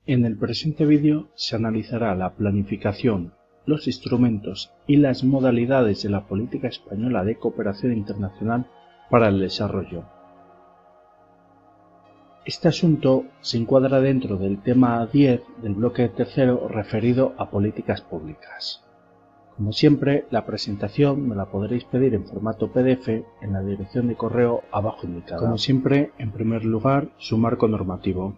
En el presente vídeo se analizará la planificación, los instrumentos y las modalidades de la política española de cooperación internacional para el desarrollo. Este asunto se encuadra dentro del tema 10 del bloque tercero referido a políticas públicas. Como siempre, la presentación me la podréis pedir en formato PDF en la dirección de correo abajo indicada. Como siempre, en primer lugar, su marco normativo.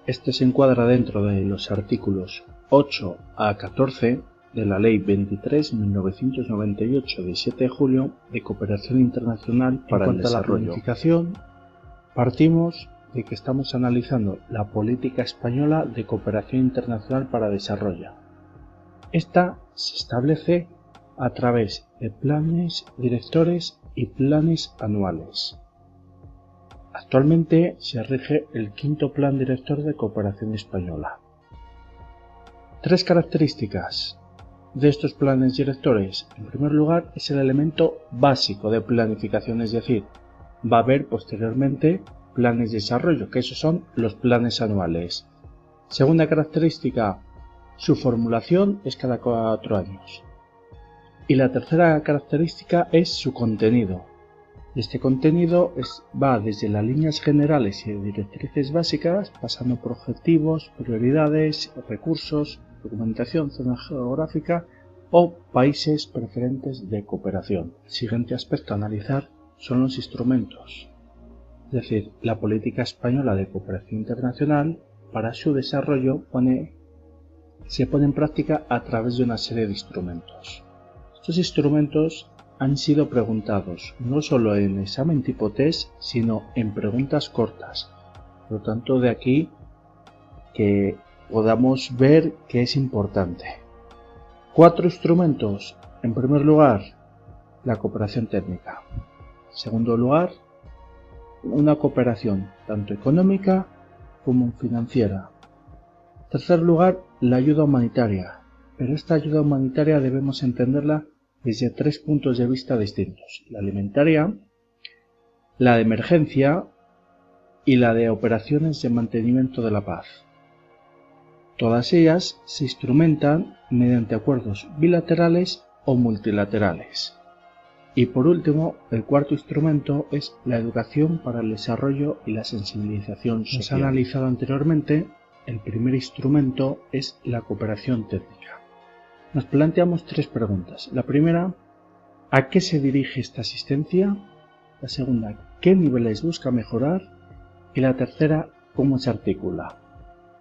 Este se encuadra dentro de los artículos 8 a 14 de la Ley 23/1998 de 7 de julio de Cooperación Internacional para el Desarrollo. En cuanto a la planificación, partimos de que estamos analizando la política española de cooperación internacional para desarrollo. Esta se establece a través de planes directores y planes anuales. Actualmente se rige el quinto Plan Director de Cooperación Española. Tres características de estos planes directores. En primer lugar, es el elemento básico de planificación, es decir, va a haber posteriormente planes de desarrollo, que esos son los planes anuales. Segunda característica, su formulación es cada 4 años. Y la tercera característica es su contenido. Este contenido va desde las líneas generales y directrices básicas, pasando por objetivos, prioridades, recursos, documentación, zona geográfica o países preferentes de cooperación. El siguiente aspecto a analizar son los instrumentos. Es decir, la política española de cooperación internacional, para su desarrollo, se pone en práctica a través de una serie de instrumentos. Estos instrumentos han sido preguntados no solo en examen tipo test, sino en preguntas cortas. Por lo tanto, de aquí que podamos ver que es importante. 4 instrumentos. En primer lugar, la cooperación técnica. En segundo lugar, una cooperación tanto económica como financiera. En tercer lugar, la ayuda humanitaria. Pero esta ayuda humanitaria debemos entenderla desde 3 puntos de vista distintos: la alimentaria, la de emergencia y la de operaciones de mantenimiento de la paz. Todas ellas se instrumentan mediante acuerdos bilaterales o multilaterales. Y por último, el cuarto instrumento es la educación para el desarrollo y la sensibilización social. Como se ha analizado anteriormente, el primer instrumento es la cooperación técnica. Nos planteamos 3 preguntas. La primera, ¿a qué se dirige esta asistencia? La segunda, ¿qué niveles busca mejorar? Y la tercera, ¿cómo se articula?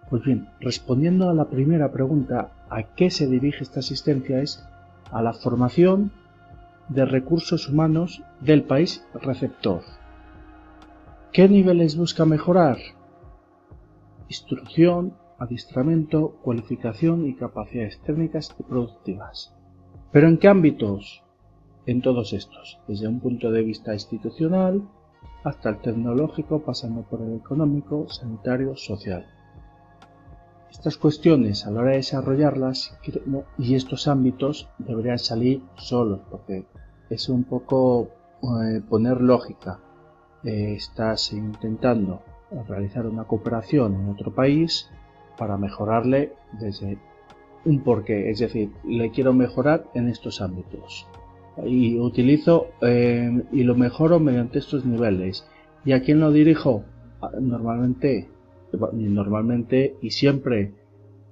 Pues bien, respondiendo a la primera pregunta, ¿a qué se dirige esta asistencia? Es a la formación de recursos humanos del país receptor. ¿Qué niveles busca mejorar? Instrucción, adiestramiento, cualificación y capacidades técnicas y productivas. ¿Pero en qué ámbitos? En todos estos, desde un punto de vista institucional hasta el tecnológico, pasando por el económico, sanitario, social. Estas cuestiones, a la hora de desarrollarlas y estos ámbitos, deberían salir solos, porque es un poco poner lógica. Estás intentando realizar una cooperación en otro país para mejorarle desde un porqué, es decir, le quiero mejorar en estos ámbitos y utilizo y lo mejoro mediante estos niveles. ¿Y a quién lo dirijo? Normalmente y siempre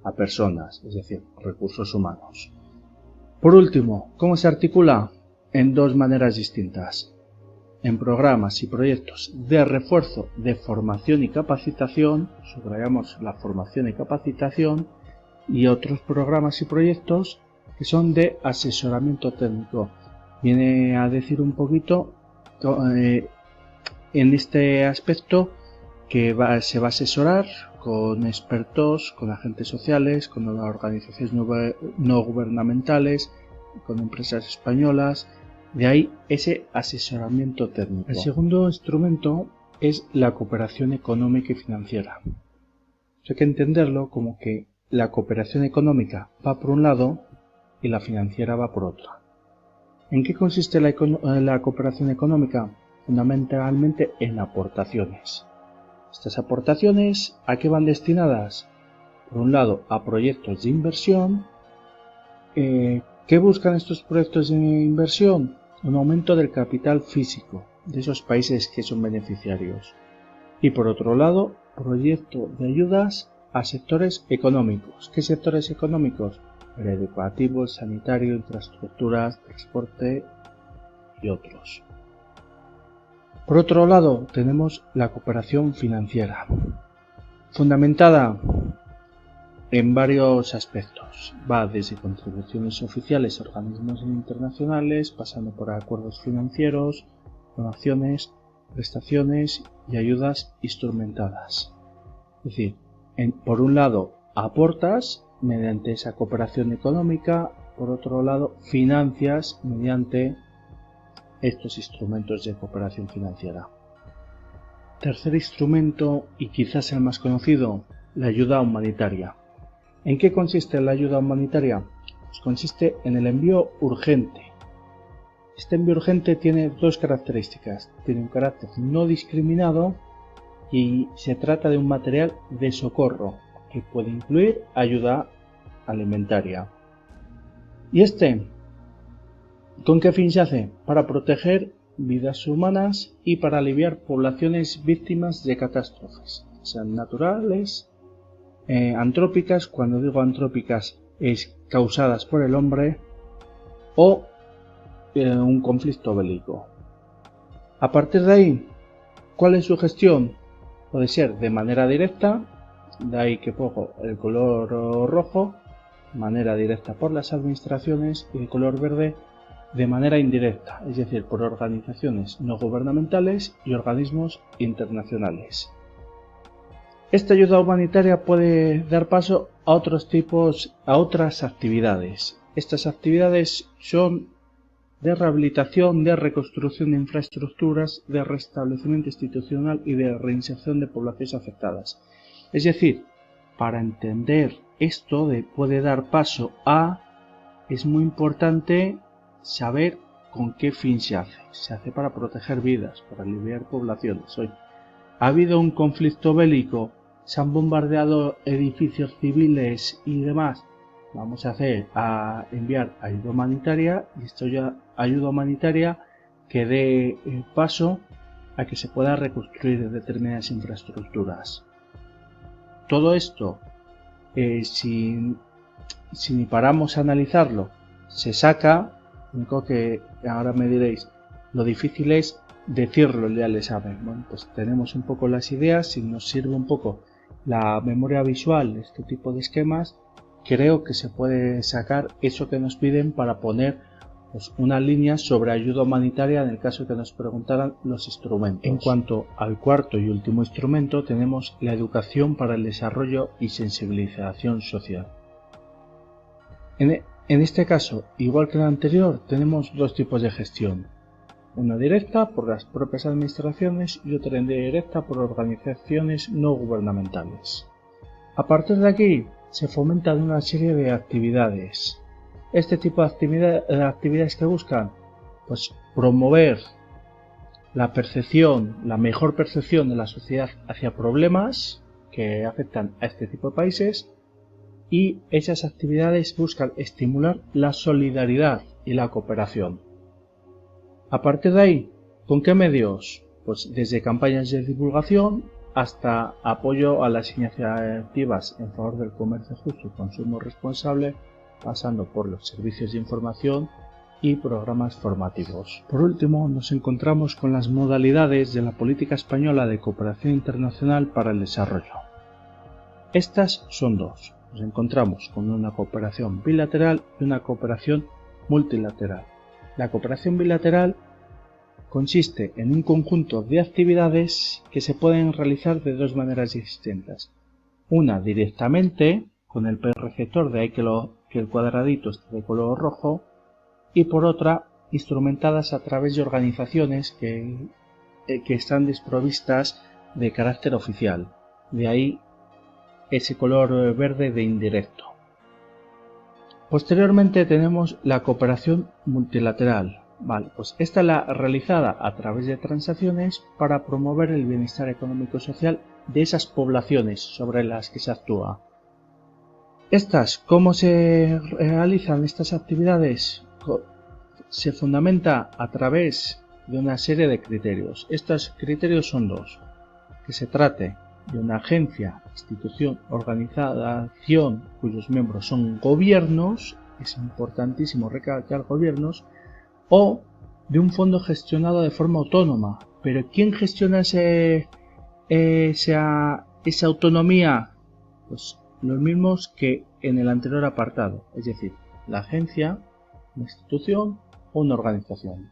a personas, es decir, recursos humanos. Por último, ¿cómo se articula? En 2 maneras distintas. En programas y proyectos de refuerzo de formación y capacitación, subrayamos la formación y capacitación, y otros programas y proyectos que son de asesoramiento técnico. Viene a decir un poquito en este aspecto que se va a asesorar con expertos, con agentes sociales, con organizaciones no gubernamentales, con empresas españolas. De ahí ese asesoramiento técnico. El segundo instrumento es la cooperación económica y financiera. Hay que entenderlo como que la cooperación económica va por un lado y la financiera va por otro. ¿En qué consiste la cooperación económica? Fundamentalmente en aportaciones. Estas aportaciones, ¿a qué van destinadas? por un lado, a proyectos de inversión. ¿Qué buscan estos proyectos de inversión? Un aumento del capital físico de esos países que son beneficiarios. Y por otro lado, proyecto de ayudas a sectores económicos. ¿Qué sectores económicos? El educativo, el sanitario, infraestructuras, transporte y otros. Por otro lado, tenemos la cooperación financiera, fundamentada en varios aspectos. Va desde contribuciones oficiales a organismos internacionales, pasando por acuerdos financieros, donaciones, prestaciones y ayudas instrumentadas. Es decir, por un lado aportas mediante esa cooperación económica, por otro lado financias mediante estos instrumentos de cooperación financiera. Tercer instrumento, y quizás el más conocido, la ayuda humanitaria. ¿En qué consiste la ayuda humanitaria? Pues consiste en el envío urgente. Este envío urgente tiene dos características. Tiene un carácter no discriminado y se trata de un material de socorro que puede incluir ayuda alimentaria. ¿Y con qué fin se hace? Para proteger vidas humanas y para aliviar poblaciones víctimas de catástrofes, sean naturales, antrópicas. Cuando digo antrópicas es causadas por el hombre, o un conflicto bélico. A partir de ahí, ¿cuál es su gestión? Puede ser de manera directa, de ahí que pongo el color rojo, de manera directa por las administraciones, y de color verde de manera indirecta, es decir, por organizaciones no gubernamentales y organismos internacionales. Esta ayuda humanitaria puede dar paso a otras actividades. Estas actividades son de rehabilitación, de reconstrucción de infraestructuras, de restablecimiento institucional y de reinserción de poblaciones afectadas. Es decir, para entender esto puede dar paso a, es muy importante saber con qué fin se hace. Se hace para proteger vidas, para aliviar poblaciones. Hoy ha habido un conflicto bélico, se han bombardeado edificios civiles y demás. Vamos a enviar ayuda humanitaria, y esta ayuda humanitaria que dé paso a que se pueda reconstruir determinadas infraestructuras. Todo esto, si paramos a analizarlo, se saca. Lo único que ahora me diréis, lo difícil es decirlo el día del examen. Bueno, pues tenemos un poco las ideas, si nos sirve un poco la memoria visual de este tipo de esquemas, creo que se puede sacar eso que nos piden para poner pues, una línea sobre ayuda humanitaria en el caso que nos preguntaran los instrumentos. En cuanto al cuarto y último instrumento, tenemos la educación para el desarrollo y sensibilización social. En este caso, igual que en el anterior, tenemos dos tipos de gestión. Una directa por las propias administraciones y otra indirecta por organizaciones no gubernamentales. A partir de aquí, se fomentan una serie de actividades. Este tipo de actividades que buscan, pues promover la mejor percepción de la sociedad hacia problemas que afectan a este tipo de países, y esas actividades buscan estimular la solidaridad y la cooperación. A partir de ahí, ¿con qué medios? Pues desde campañas de divulgación hasta apoyo a las iniciativas en favor del comercio justo y consumo responsable, pasando por los servicios de información y programas formativos. Por último, nos encontramos con las modalidades de la política española de cooperación internacional para el desarrollo. Estas son dos. Nos encontramos con una cooperación bilateral y una cooperación multilateral. La cooperación bilateral consiste en un conjunto de actividades que se pueden realizar de dos maneras distintas. Una directamente, con el país receptor, de ahí que el cuadradito esté de color rojo, y por otra, instrumentadas a través de organizaciones que están desprovistas de carácter oficial. De ahí ese color verde de indirecto. Posteriormente tenemos la cooperación multilateral. Vale, pues esta es la realizada a través de transacciones para promover el bienestar económico y social de esas poblaciones sobre las que se actúa. ¿Cómo se realizan estas actividades? Se fundamenta a través de una serie de criterios. Estos criterios son dos: que se trate de una agencia, institución, organización cuyos miembros son gobiernos, es importantísimo recalcar gobiernos, o de un fondo gestionado de forma autónoma. Pero ¿quién gestiona esa autonomía? Pues los mismos que en el anterior apartado, es decir, la agencia, una institución o una organización.